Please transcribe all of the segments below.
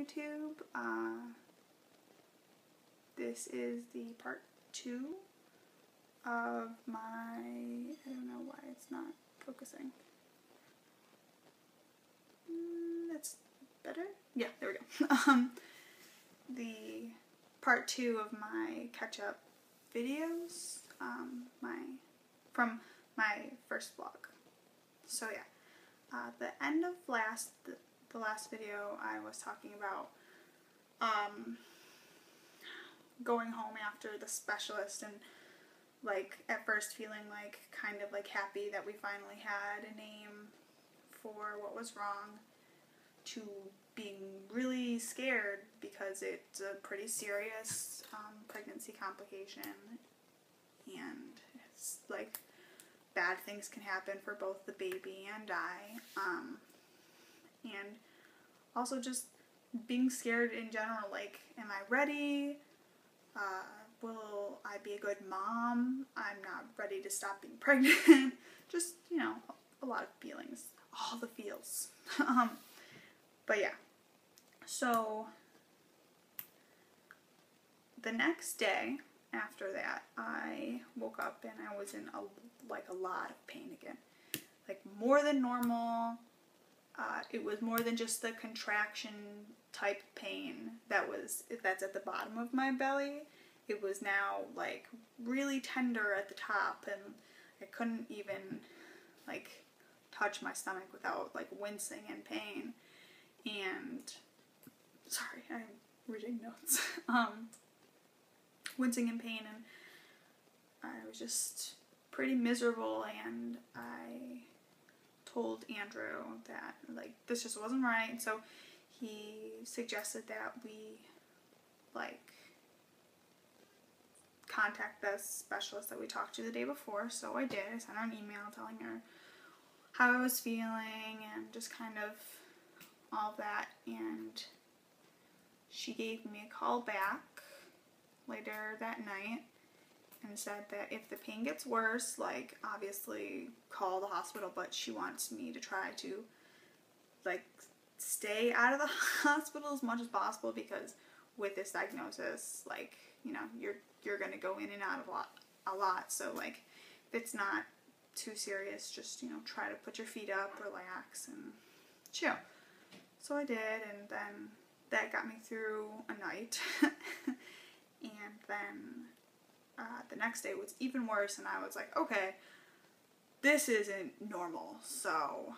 YouTube. This is the part 2 of my, I don't know why it's not focusing. That's better? Yeah, there we go. The part 2 of my catch-up videos, from my first vlog. So yeah, the end of the last video, I was talking about going home after the specialist and like at first feeling like kind of like happy that we finally had a name for what was wrong, to being really scared because it's a pretty serious pregnancy complication, and it's like bad things can happen for both the baby and I, and also just being scared in general, like, am I ready? Will I be a good mom? I'm not ready to stop being pregnant. Just, you know, a lot of feelings. All the feels. But yeah. So, the next day after that, I woke up and I was in a lot of pain again. Like, more than normal. It was more than just the contraction type pain that's at the bottom of my belly. It was now like really tender at the top, and I couldn't even like touch my stomach without like wincing in pain. And sorry, I'm reading notes. Wincing in pain, and I was just pretty miserable, and I told Andrew that like this just wasn't right, so he suggested that we like contact the specialist that we talked to the day before. So I did. I sent her an email telling her how I was feeling and just kind of all that, and she gave me a call back later that night and said that if the pain gets worse, like, obviously call the hospital, but she wants me to try to, like, stay out of the hospital as much as possible, because with this diagnosis, like, you know, you're gonna go in and out of a lot, so, like, if it's not too serious, just, you know, try to put your feet up, relax, and chill. So I did, and then that got me through a night, and then the next day was even worse, and I was like, okay, this isn't normal. So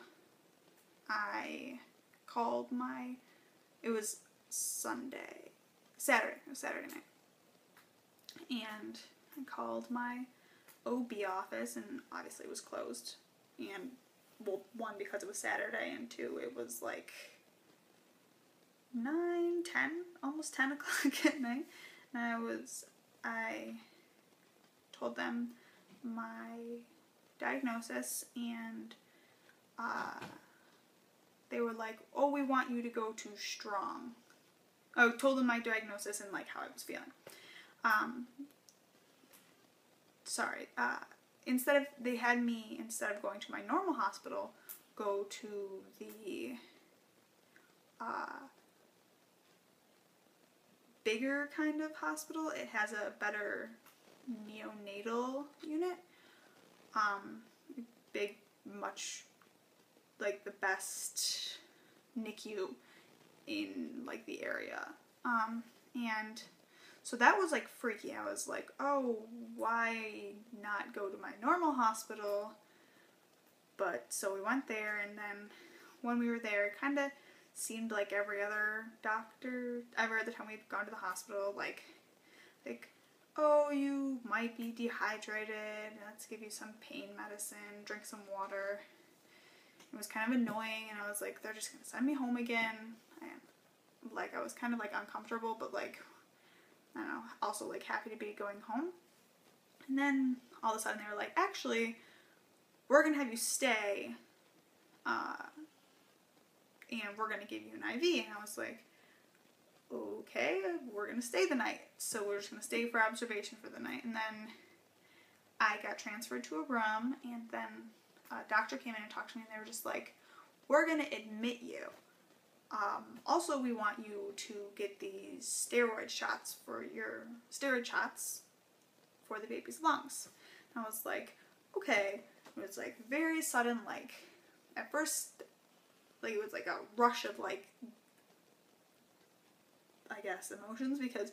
I called it was Saturday night, and I called my OB office, and obviously it was closed, and well, one, because it was Saturday, and two, it was like 9, 10, almost 10 o'clock at night, and I told them my diagnosis, and they were like, oh, we want you to go to Strong. I told them my diagnosis and like how I was feeling. They had me, instead of going to my normal hospital, go to the bigger kind of hospital. It has a better neonatal unit. Big, much like the best NICU in like the area. And so that was like freaky. I was like, oh, why not go to my normal hospital? But so we went there, and then when we were there, it kind of seemed like every other time we'd gone to the hospital, like, oh, you might be dehydrated, let's give you some pain medicine, drink some water. It was kind of annoying, and I was like, they're just gonna send me home again. And like, I was kind of like uncomfortable, but like, I don't know, also like happy to be going home. And then all of a sudden they were like, actually, we're gonna have you stay, and we're gonna give you an IV. And I was like, okay, we're gonna stay the night. So we're just gonna stay for observation for the night. And then I got transferred to a room, and then a doctor came in and talked to me, and they were just like, we're gonna admit you. Also, we want you to get these steroid shots for the baby's lungs. And I was like, okay. It was like very sudden, like at first, like it was like a rush of like, I guess, emotions, because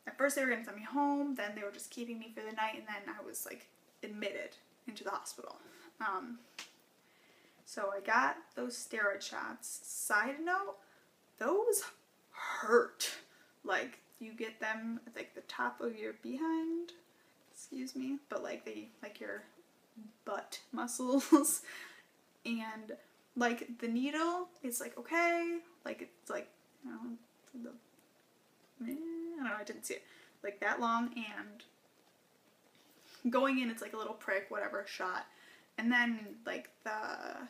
at first they were gonna send me home, then they were just keeping me for the night, and then I was like admitted into the hospital. So I got those steroid shots. Side note, those hurt. Like, you get them at like the top of your behind, excuse me, but like they, like your butt muscles. And like the needle is like okay, like it's like, you know, I don't know, I didn't see it, like that long, and going in it's like a little prick, whatever, shot, and then like the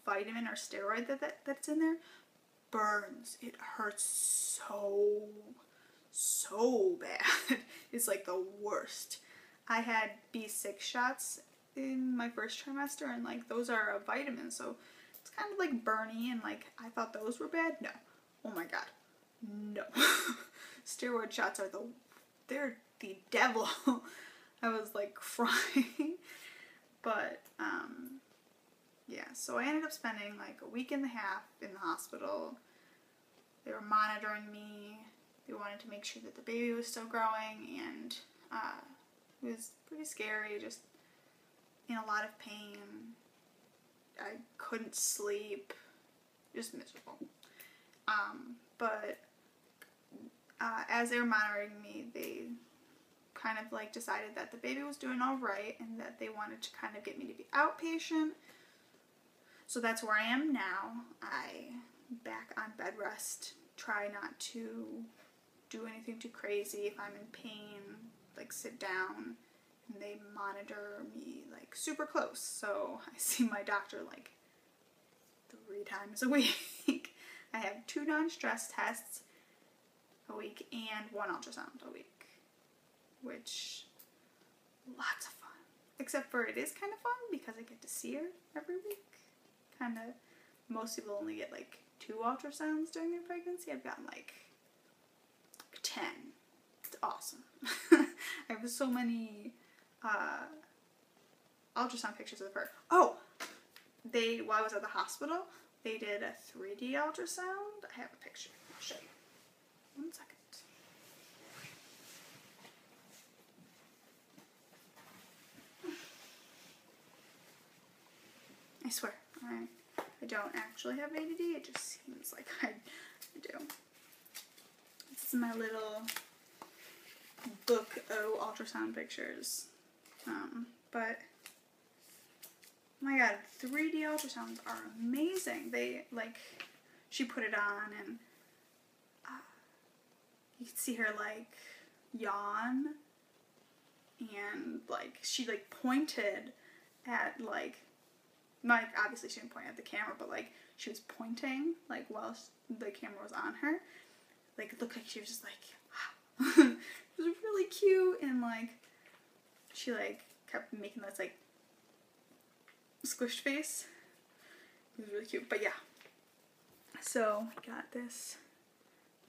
vitamin or steroid that's in there burns. It hurts so bad. It's like the worst. I had B6 shots in my first trimester, and like those are a vitamin, so it's kind of like burny, and like I thought those were bad. No. Oh my god. No. Steroid shots are they're the devil. I was like crying. But yeah, so I ended up spending like a week and a half in the hospital. They were monitoring me. They wanted to make sure that the baby was still growing, and it was pretty scary, just in a lot of pain. I couldn't sleep. Just miserable. But as they were monitoring me, they kind of like decided that the baby was doing all right, and that they wanted to kind of get me to be outpatient. So that's where I am now. I back on bed rest. Try not to do anything too crazy. If I'm in pain, like sit down, and they monitor me like super close. So I see my doctor like 3 times a week. I have 2 non-stress tests a week and 1 ultrasound a week, which lots of fun. Except for it is kind of fun because I get to see her every week. Kind of, most people only get like 2 ultrasounds during their pregnancy. I've gotten like 10. It's awesome. I have so many ultrasound pictures of her. Oh, while I was at the hospital, they did a 3D ultrasound. I have a picture. I'll show you. 1 second. I swear, I don't actually have ADD. It just seems like I do. This is my little book of ultrasound pictures. But my god, 3D ultrasounds are amazing. They, like, she put it on, and you could see her, like, yawn, and, like, she, like, pointed at, like, obviously she didn't point at the camera, but, like, she was pointing, like, while the camera was on her. Like, it looked like she was just, like, wow. It was really cute, and, like, she, like, kept making this, like, squished face. It was really cute, but yeah. So, I got this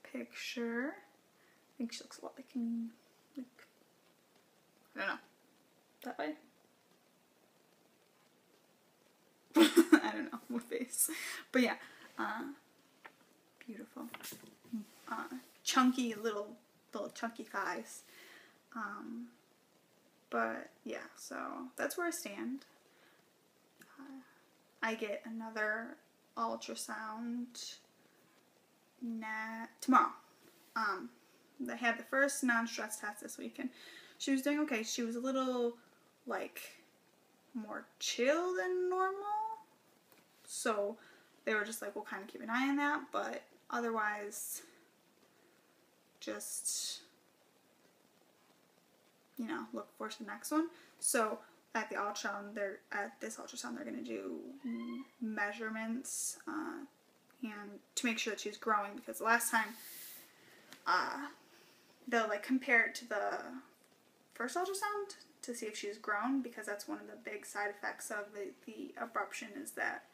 picture. I think she looks a lot like me. Like, I don't know. That way? I don't know what face. But yeah. Beautiful. Chunky, little chunky thighs. But yeah, so that's where I stand. I get another ultrasound tomorrow. I had the first non-stress test this week, and she was doing okay. She was a little, like, more chill than normal. So they were just like, we'll kind of keep an eye on that, but otherwise, just, you know, look forward to the next one. So at this ultrasound, they're going to do measurements and to make sure that she's growing, because the last time they'll like compare it to the first ultrasound to see if she's grown, because that's one of the big side effects of the abruption, is that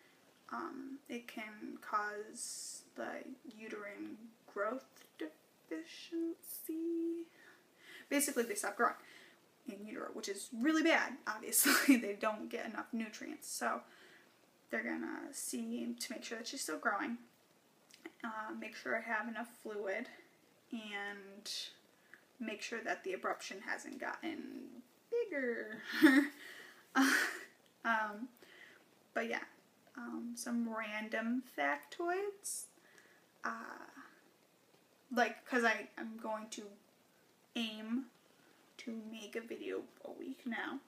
it can cause the uterine growth deficiency. Basically, they stop growing in utero, which is really bad. Obviously, they don't get enough nutrients, so they're gonna see to make sure that she's still growing. Make sure I have enough fluid, and make sure that the abruption hasn't gotten bigger. But yeah, some random factoids. Like, because I'm going to aim to make a video a week now.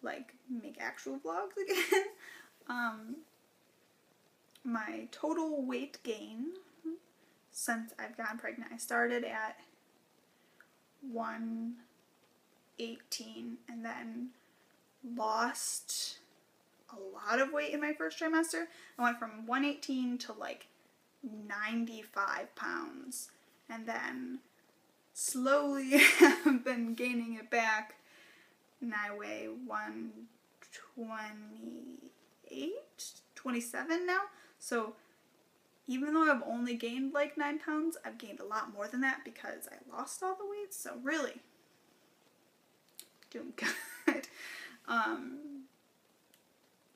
Like, make actual vlogs again. My total weight gain since I've gotten pregnant, I started at 118 and then lost a lot of weight in my first trimester. I went from 118 to like 95 pounds, and then slowly have been gaining it back, and I weigh 128, 27 now. So even though I've only gained like 9 pounds, I've gained a lot more than that because I lost all the weight. So really doing good.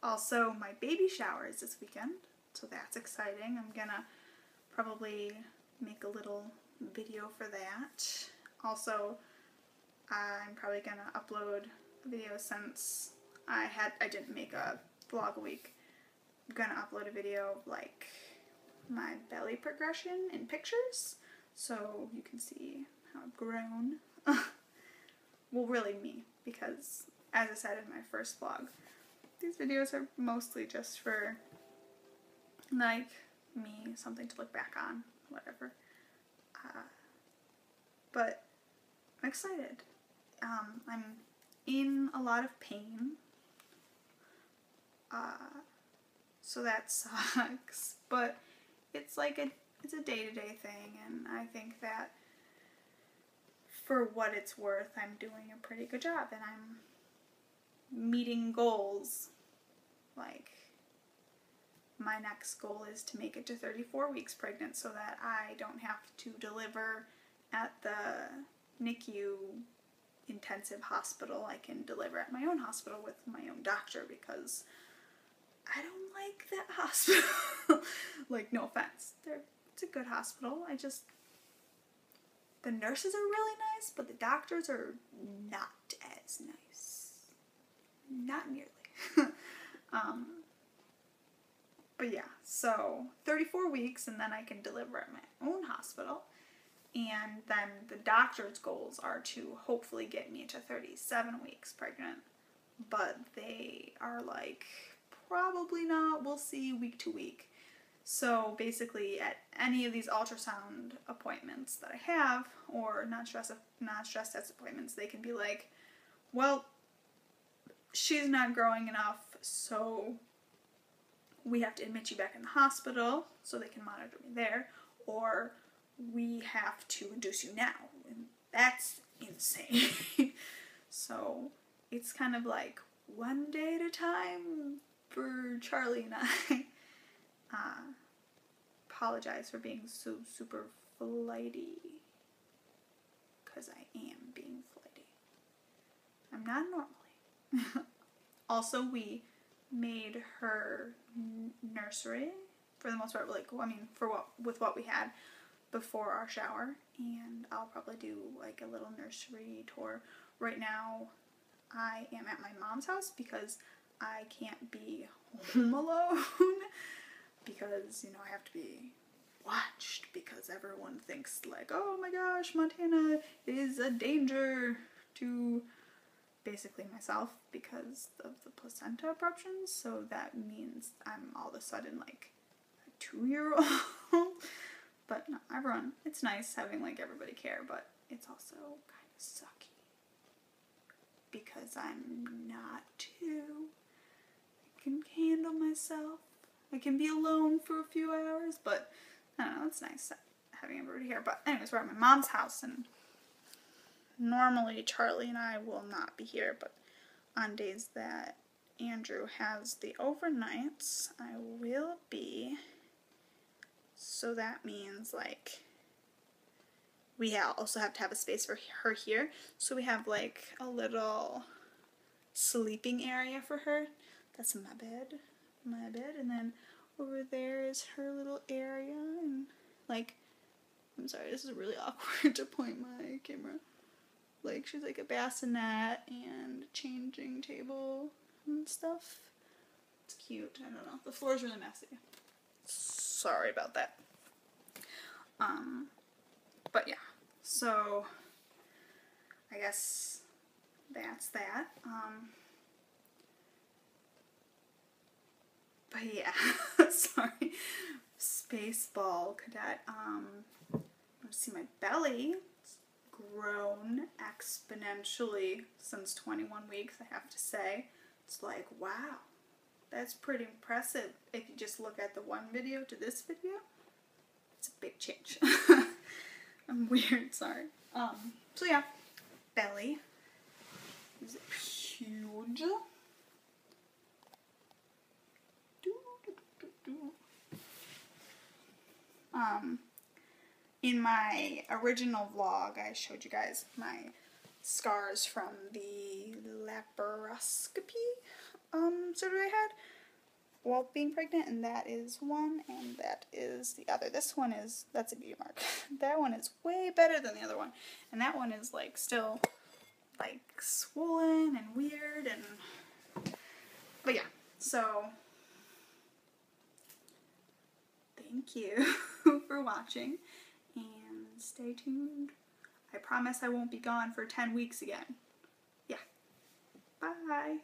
Also, my baby shower is this weekend, so that's exciting. I'm gonna probably make a little video for that. Also, I'm probably gonna upload a video since I didn't make a vlog a week. I'm gonna upload a video of like my belly progression in pictures, so you can see how I've grown. Well, really me, because as I said in my first vlog, these videos are mostly just for like me, something to look back on, whatever. But I'm excited. I'm in a lot of pain, so that sucks, but it's like it's a day-to-day thing, and I think that for what it's worth, I'm doing a pretty good job, and I'm meeting goals. Like, my next goal is to make it to 34 weeks pregnant so that I don't have to deliver at the NICU intensive hospital. I can deliver at my own hospital with my own doctor, because I don't like that hospital. Like, no offense. It's a good hospital. The nurses are really nice, but the doctors are not as nice. Not nearly. But yeah, so 34 weeks, and then I can deliver at my own hospital. And then the doctor's goals are to hopefully get me to 37 weeks pregnant. But they are like, probably not, we'll see week to week. So basically at any of these ultrasound appointments that I have, or non-stress test appointments, they can be like, well, she's not growing enough, so we have to admit you back in the hospital so they can monitor me there, or we have to induce you now, and that's insane. So it's kind of like one day at a time for Charlie and I. Apologize for being so super flighty, because I am being flighty. I'm not normally. Also, we made her nursery for the most part, like, I mean, with what we had before our shower, and I'll probably do like a little nursery tour. Right now, I am at my mom's house because I can't be home alone, because, you know, I have to be watched, because everyone thinks like, oh my gosh, Montana is a danger to basically myself because of the placenta abruptions. So that means I'm all of a sudden like a 2-year-old. But no, everyone, it's nice having like everybody care, but it's also kind of sucky because I'm not 2. I can handle myself. I can be alone for a few hours, but I don't know, it's nice having everybody here. But anyways, we're at my mom's house, and normally Charlie and I will not be here, but on days that Andrew has the overnights, I will be, so that means like we also have to have a space for her here, so we have like a little sleeping area for her. That's my bed, and then over there is her little area, and like, I'm sorry, this is really awkward to point my camera. Like, she's like a bassinet and a changing table and stuff. It's cute. I don't know. The floor's really messy. Sorry about that. But yeah. So, I guess that's that. But yeah. Sorry. Spaceball cadet. Let's see, my belly grown exponentially since 21 weeks, I have to say. It's like, wow, that's pretty impressive. If you just look at the one video to this video, it's a big change. I'm weird, sorry. So yeah, belly is huge. In my original vlog, I showed you guys my scars from the laparoscopy surgery I had while being pregnant, and that is one, and that is the other. This one is, that's a beauty mark. That one is way better than the other one, and that one is like still like swollen and weird, and but yeah, so thank you for watching. And stay tuned. I promise I won't be gone for 10 weeks again. Yeah. Bye.